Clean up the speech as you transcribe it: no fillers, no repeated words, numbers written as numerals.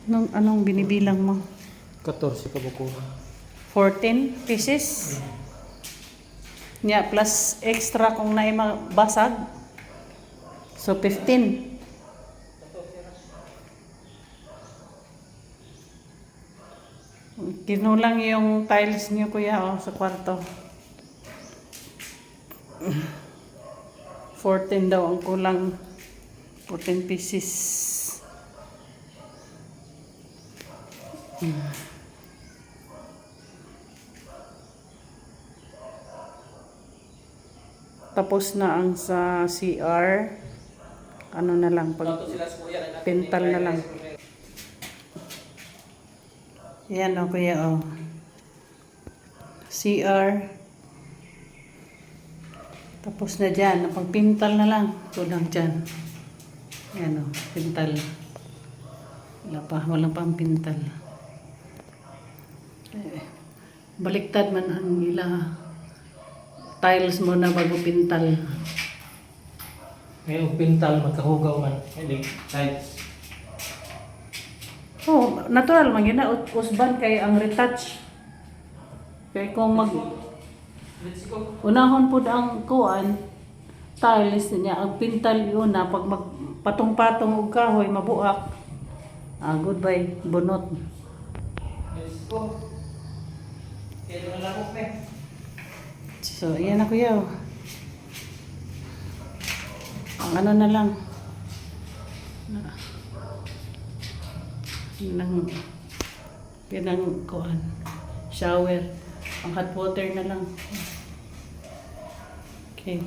Anong binibilang mo? 14 ka buko. 14 pieces? Nya, plus extra kung na basag. So, 15. Kinulang yung tiles niyo, kuya, sa kwarto. 14 daw ang kulang. 14 pieces. Tapos na ang sa CR. Ano na lang, pintal na lang. Yan o, kuya, o. CR. Tapos na dyan, napagpintal na lang. Kulang dyan. Yan o, pintal. Walang pang pintal. Baliktad man ang ila. Tiles mo na bago pintal. Ngayong pintal, magkahugaw man. Hindi, tiles. Oh, natural man yun na. Usban kay ang retouch. Kaya kung Let's go. unahon po ang kuan, tiles niya, ang pintal yun na, pag magpatong-patong og kahoy, mabuak. Goodbye, bunot. Let's go. Kaya na lang ako, So, ayan na kuya. Ang ano na lang. Pinang kuan. Shower. Ang hot water na lang. Okay.